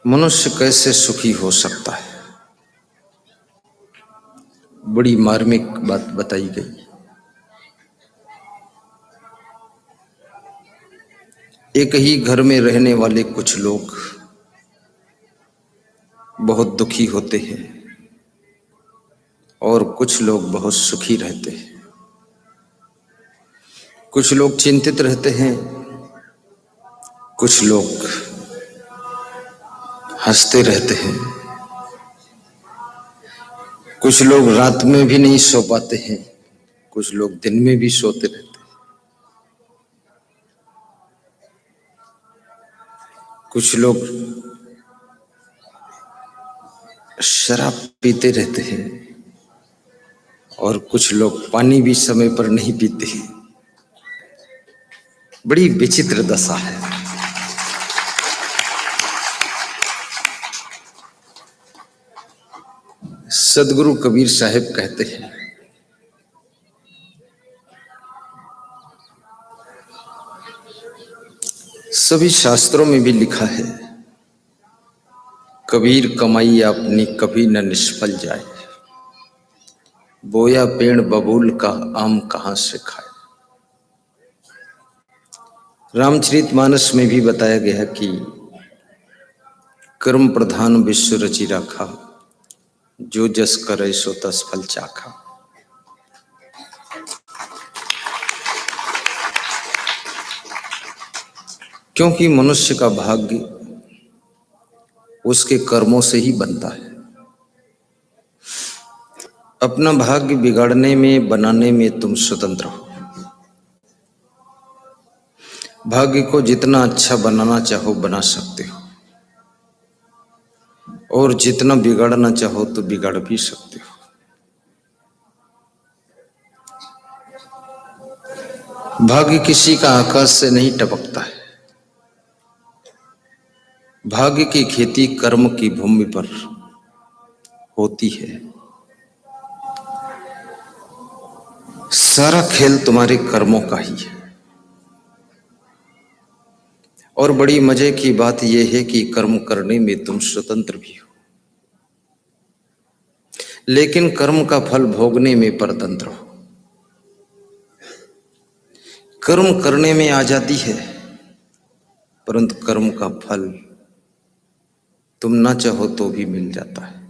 मनुष्य कैसे सुखी हो सकता है, बड़ी मार्मिक बात बताई गई। एक ही घर में रहने वाले कुछ लोग बहुत दुखी होते हैं और कुछ लोग बहुत सुखी रहते हैं। कुछ लोग चिंतित रहते हैं, कुछ लोग हंसते रहते हैं, कुछ लोग रात में भी नहीं सो पाते हैं, कुछ लोग दिन में भी सोते रहते हैं, कुछ लोग शराब पीते रहते हैं और कुछ लोग पानी भी समय पर नहीं पीते हैं। बड़ी विचित्र दशा है। सदगुरु कबीर साहब कहते हैं, सभी शास्त्रों में भी लिखा है, कबीर कमाई अपनी कभी न निष्फल जाए, बोया पेड़ बबूल का आम कहां से खाए। रामचरितमानस में भी बताया गया कि कर्म प्रधान विश्व रचि राखा, जो जस करे सो तस फल चाखा। क्योंकि मनुष्य का भाग्य उसके कर्मों से ही बनता है। अपना भाग्य बिगाड़ने में, बनाने में तुम स्वतंत्र हो। भाग्य को जितना अच्छा बनाना चाहो बना सकते हो और जितना बिगाड़ना चाहो तो बिगाड़ भी सकते हो। भाग्य किसी का आकाश से नहीं टपकता है। भाग्य की खेती कर्म की भूमि पर होती है। सारा खेल तुम्हारे कर्मों का ही है। और बड़ी मजे की बात यह है कि कर्म करने में तुम स्वतंत्र भी हो, लेकिन कर्म का फल भोगने में परतंत्र हो। कर्म करने में आजादी है, परंतु कर्म का फल तुम ना चाहो तो भी मिल जाता है।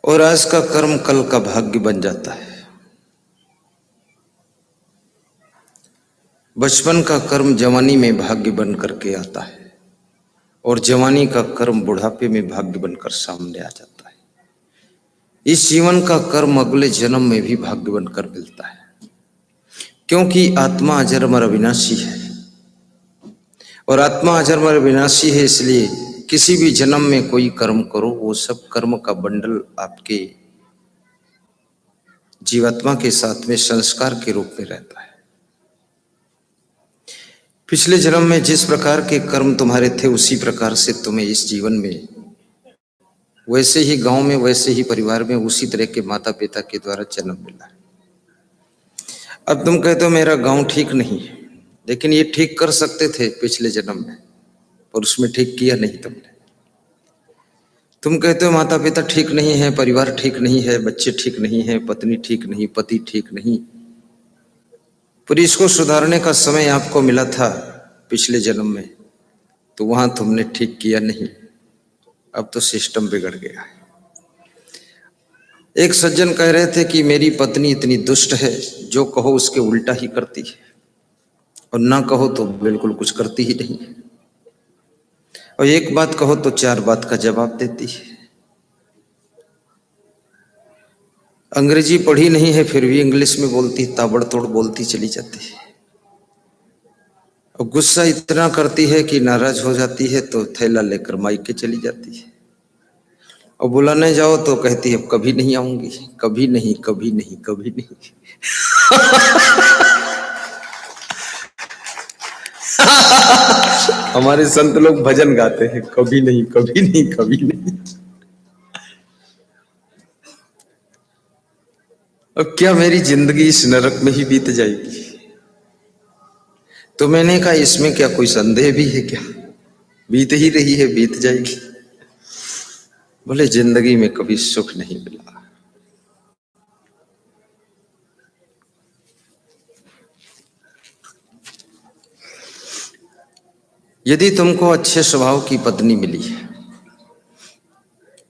और आज का कर्म कल का भाग्य बन जाता है। बचपन का कर्म जवानी में भाग्य बन करके आता है और जवानी का कर्म बुढ़ापे में भाग्य बनकर सामने आ जाता है। इस जीवन का कर्म अगले जन्म में भी भाग्य बनकर मिलता है, क्योंकि आत्मा अजर अमर अविनाशी है। और आत्मा अजर अमर अविनाशी है, इसलिए किसी भी जन्म में कोई कर्म करो, वो सब कर्म का बंडल आपके जीवात्मा के साथ में संस्कार के रूप में रहता है। पिछले जन्म में जिस प्रकार के कर्म तुम्हारे थे, उसी प्रकार से तुम्हें इस जीवन में, वैसे ही गांव में, वैसे ही परिवार में, उसी तरह के माता पिता के द्वारा जन्म मिला है। अब तुम कहते हो मेरा गांव ठीक नहीं है, लेकिन ये ठीक कर सकते थे पिछले जन्म में, और उसमें ठीक किया नहीं तुमने। तुम कहते हो माता पिता ठीक नहीं है, परिवार ठीक नहीं है, बच्चे ठीक नहीं है, पत्नी ठीक नहीं, पति ठीक नहीं, पर इसको सुधारने का समय आपको मिला था पिछले जन्म में, तो वहां तुमने ठीक किया नहीं। अब तो सिस्टम बिगड़ गया है। एक सज्जन कह रहे थे कि मेरी पत्नी इतनी दुष्ट है, जो कहो उसके उल्टा ही करती है, और ना कहो तो बिल्कुल कुछ करती ही नहीं है, और एक बात कहो तो चार बात का जवाब देती है। अंग्रेजी पढ़ी नहीं है, फिर भी इंग्लिश में बोलती, ताबड़तोड़ बोलती चली जाती है। और गुस्सा इतना करती है कि नाराज हो जाती है तो थैला लेकर मायके चली जाती है, और बुलाने जाओ तो कहती है अब कभी नहीं आऊंगी, कभी नहीं, कभी नहीं, कभी नहीं। हमारे संत लोग भजन गाते हैं, कभी नहीं, कभी नहीं, कभी नहीं। अब क्या मेरी जिंदगी इस नरक में ही बीत जाएगी? तो मैंने कहा इसमें क्या कोई संदेह भी है क्या? बीत ही रही है, बीत जाएगी। बोले जिंदगी में कभी सुख नहीं मिला। यदि तुमको अच्छे स्वभाव की पत्नी मिली है,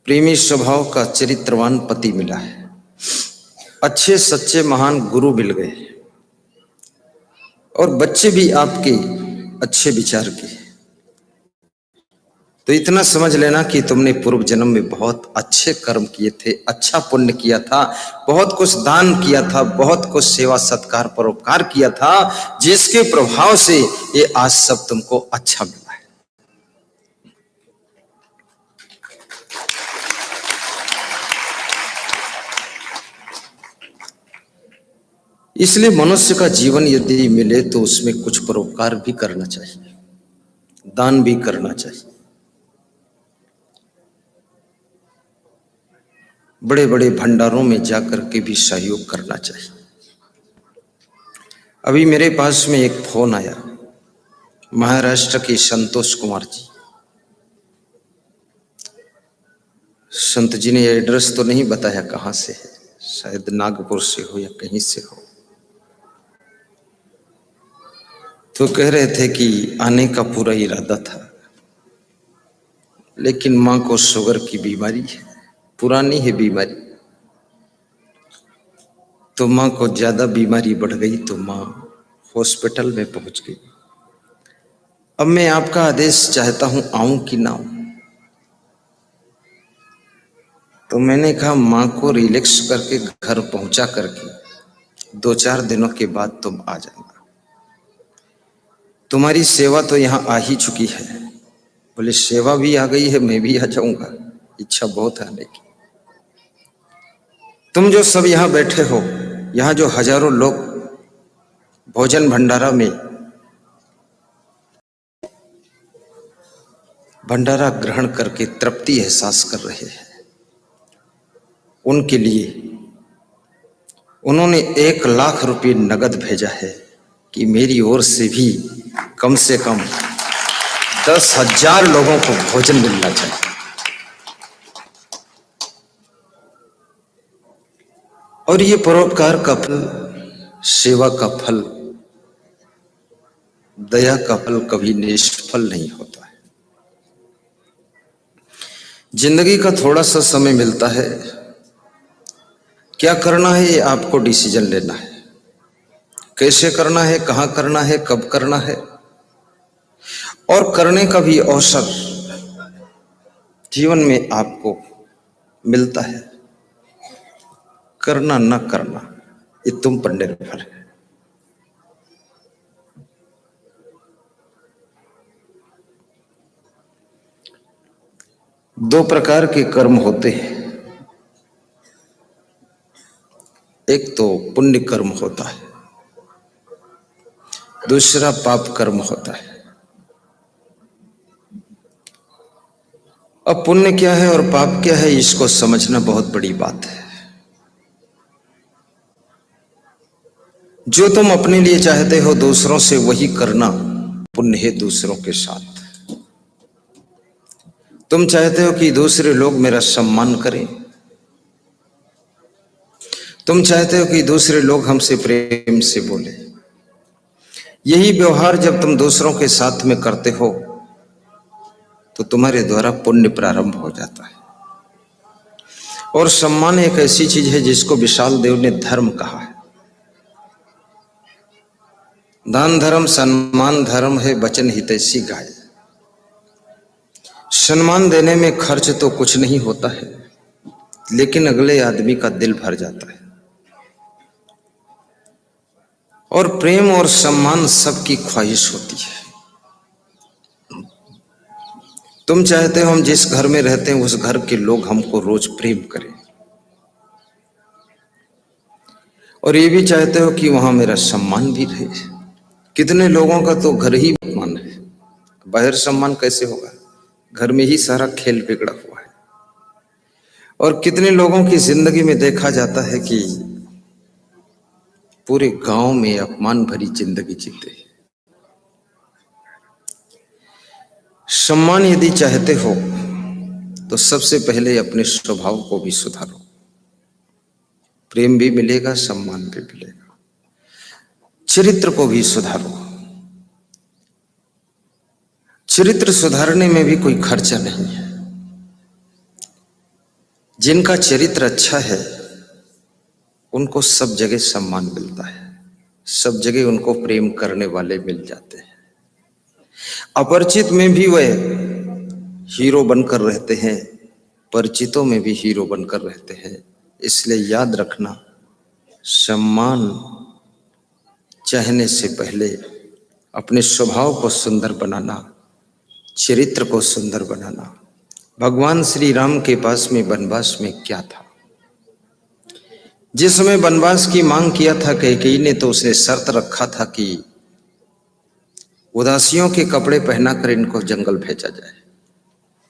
प्रेमी स्वभाव का चरित्रवान पति मिला है, अच्छे सच्चे महान गुरु मिल गए और बच्चे भी आपके अच्छे विचार के, तो इतना समझ लेना कि तुमने पूर्व जन्म में बहुत अच्छे कर्म किए थे, अच्छा पुण्य किया था, बहुत कुछ दान किया था, बहुत कुछ सेवा सत्कार परोपकार किया था, जिसके प्रभाव से ये आज सब तुमको अच्छा मिला है। इसलिए मनुष्य का जीवन यदि मिले तो उसमें कुछ परोपकार भी करना चाहिए, दान भी करना चाहिए, बड़े बड़े भंडारों में जाकर के भी सहयोग करना चाहिए। अभी मेरे पास में एक फोन आया, महाराष्ट्र के संतोष कुमार जी। संत जी ने एड्रेस तो नहीं बताया कहां से है, शायद नागपुर से हो या कहीं से हो। तो कह रहे थे कि आने का पूरा इरादा था, लेकिन मां को शुगर की बीमारी है, पुरानी है बीमारी, तो मां को ज्यादा बीमारी बढ़ गई तो मां हॉस्पिटल में पहुंच गई। अब मैं आपका आदेश चाहता हूं, आऊं कि ना आऊं? तो मैंने कहा मां को रिलैक्स करके घर पहुंचा करके 2-4 दिनों के बाद तुम आ जाना, तुम्हारी सेवा तो यहां आ ही चुकी है। बोले सेवा भी आ गई है, मैं भी आ जाऊंगा, इच्छा बहुत है आने की। तुम जो सब यहां बैठे हो, यहां जो हजारों लोग भोजन भंडारा में भंडारा ग्रहण करके तृप्ति एहसास कर रहे हैं, उनके लिए उन्होंने 1 लाख रुपए नगद भेजा है कि मेरी ओर से भी कम से कम 10,000 लोगों को भोजन मिलना चाहिए। और ये परोपकार का फल, सेवा का फल, दया का फल कभी निष्फल नहीं होता है। जिंदगी का थोड़ा सा समय मिलता है, क्या करना है ये आपको डिसीजन लेना है, कैसे करना है, कहां करना है, कब करना है, और करने का भी अवसर जीवन में आपको मिलता है। करना न करना ये तुम पर निर्भर है। दो प्रकार के कर्म होते हैं, एक तो पुण्य कर्म होता है, दूसरा पाप कर्म होता है। अब पुण्य क्या है और पाप क्या है, इसको समझना बहुत बड़ी बात है। जो तुम अपने लिए चाहते हो दूसरों से वही करना पुण्य है। दूसरों के साथ तुम चाहते हो कि दूसरे लोग मेरा सम्मान करें, तुम चाहते हो कि दूसरे लोग हमसे प्रेम से बोले। यही व्यवहार जब तुम दूसरों के साथ में करते हो तो तुम्हारे द्वारा पुण्य प्रारंभ हो जाता है। और सम्मान एक ऐसी चीज है जिसको विशाल देव ने धर्म कहा है। दान धर्म सम्मान धर्म है, वचन हितैषी गाय। सम्मान देने में खर्च तो कुछ नहीं होता है, लेकिन अगले आदमी का दिल भर जाता है। और प्रेम और सम्मान सबकी ख्वाहिश होती है। तुम चाहते हो हम जिस घर में रहते हैं उस घर के लोग हमको रोज प्रेम करें, और ये भी चाहते हो कि वहां मेरा सम्मान भी रहे। कितने लोगों का तो घर ही अपमान है, बाहर सम्मान कैसे होगा, घर में ही सारा खेल बिगड़ा हुआ है। और कितने लोगों की जिंदगी में देखा जाता है कि पूरे गांव में अपमान भरी जिंदगी जीते। सम्मान यदि चाहते हो तो सबसे पहले अपने स्वभाव को भी सुधारो। प्रेम भी मिलेगा, सम्मान भी मिलेगा। चरित्र को भी सुधारो। चरित्र सुधारने में भी कोई खर्चा नहीं है। जिनका चरित्र अच्छा है उनको सब जगह सम्मान मिलता है, सब जगह उनको प्रेम करने वाले मिल जाते हैं। अपरिचित में भी वह हीरो बनकर रहते हैं, परिचितों में भी हीरो बनकर रहते हैं। इसलिए याद रखना, सम्मान चाहने से पहले अपने स्वभाव को सुंदर बनाना, चरित्र को सुंदर बनाना। भगवान श्री राम के पास में वनवास में क्या था? जिस समय वनवास की मांग किया था कैकेयी ने, तो उसने शर्त रखा था कि उदासियों के कपड़े पहनाकर इनको जंगल भेजा जाए।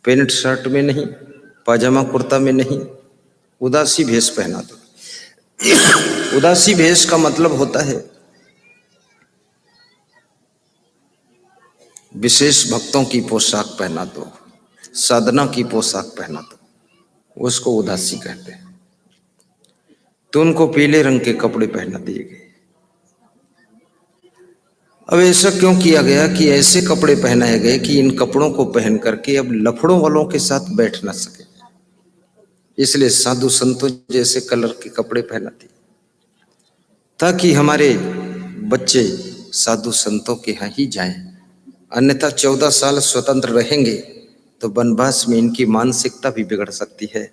पैंट शर्ट में नहीं, पाजामा कुर्ता में नहीं, उदासी भेष पहना दो। उदासी भेष का मतलब होता है विशेष भक्तों की पोशाक पहना दो, साधना की पोशाक पहना दो, उसको उदासी कहते हैं। तो उनको पीले रंग के कपड़े पहना दिए गए। अब ऐसा क्यों किया गया कि ऐसे कपड़े पहनाए गए कि इन कपड़ों को पहन करके अब लफड़ों वालों के साथ बैठ ना सके, इसलिए साधु संतों जैसे कलर के कपड़े पहना दिए, ताकि हमारे बच्चे साधु संतों के यहाँ ही जाएं। अन्यथा 14 साल स्वतंत्र रहेंगे तो वनवास में इनकी मानसिकता भी बिगड़ सकती है।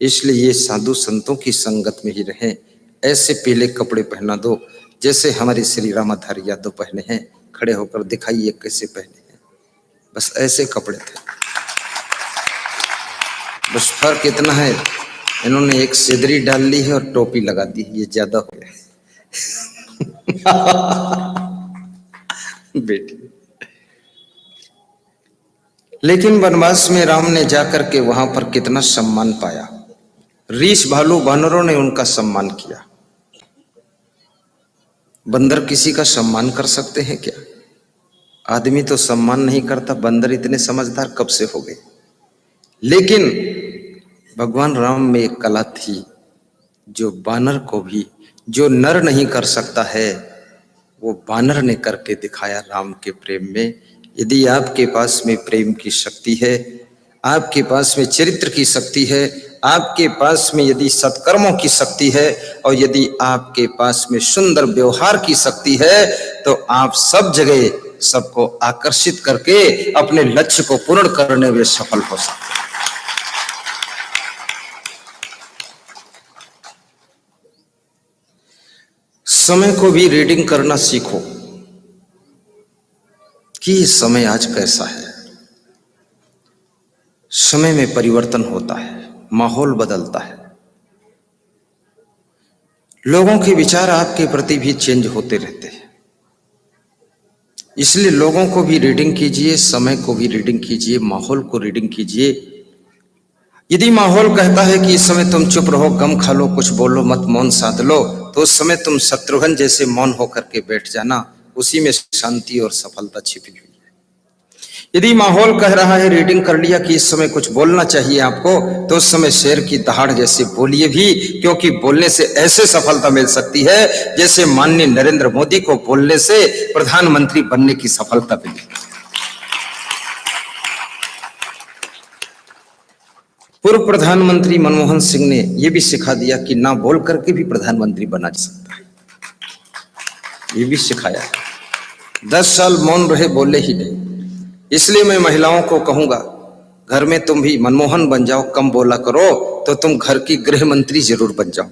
इसलिए ये साधु संतों की संगत में ही रहें। ऐसे पीले कपड़े पहना दो जैसे हमारे श्री रामाधारी यादव पहने हैं। खड़े होकर दिखाइए कैसे पहने हैं। बस ऐसे कपड़े थे। बस फर्क इतना है, इन्होंने एक सिदरी डाल ली है और टोपी लगा दी, ये ज्यादा हो गया बेटी। लेकिन वनवास में राम ने जाकर के वहां पर कितना सम्मान पाया। रीछ भालू बानरों ने उनका सम्मान किया। बंदर किसी का सम्मान कर सकते हैं क्या? आदमी तो सम्मान नहीं करता, बंदर इतने समझदार कब से हो गए। लेकिन भगवान राम में एक कला थी जो बानर को भी, जो नर नहीं कर सकता है, वो बानर ने करके दिखाया राम के प्रेम में। यदि आपके पास में प्रेम की शक्ति है, आपके पास में चरित्र की शक्ति है, आपके पास में यदि सत्कर्मों की शक्ति है और यदि आपके पास में सुंदर व्यवहार की शक्ति है, तो आप सब जगह सबको आकर्षित करके अपने लक्ष्य को पूर्ण करने में सफल हो सकते हैं। समय को भी रीडिंग करना सीखो कि समय आज कैसा है। समय में परिवर्तन होता है, माहौल बदलता है, लोगों के विचार आपके प्रति भी चेंज होते रहते हैं। इसलिए लोगों को भी रीडिंग कीजिए, समय को भी रीडिंग कीजिए, माहौल को रीडिंग कीजिए। यदि माहौल कहता है कि इस समय तुम चुप रहो, गम खा लो, कुछ बोलो मत, मौन साध लो, तो उस समय तुम शत्रुघ्न जैसे मौन होकर के बैठ जाना। उसी में शांति और सफलता छिपी हुई है। यदि माहौल कह रहा है, रीडिंग कर लिया कि इस समय कुछ बोलना चाहिए आपको, तो उस समय शेर की दहाड़ जैसे बोलिए भी, क्योंकि बोलने से ऐसे सफलता मिल सकती है जैसे माननीय नरेंद्र मोदी को बोलने से प्रधानमंत्री बनने की सफलता मिली। पूर्व प्रधानमंत्री मनमोहन सिंह ने यह भी सिखा दिया कि ना बोल करके भी प्रधानमंत्री बना जा सकता है, ये भी सिखाया। 10 साल मौन रहे, बोले ही नहीं। इसलिए मैं महिलाओं को कहूंगा, घर में तुम भी मनमोहन बन जाओ, कम बोला करो, तो तुम घर की गृह मंत्री जरूर बन जाओ।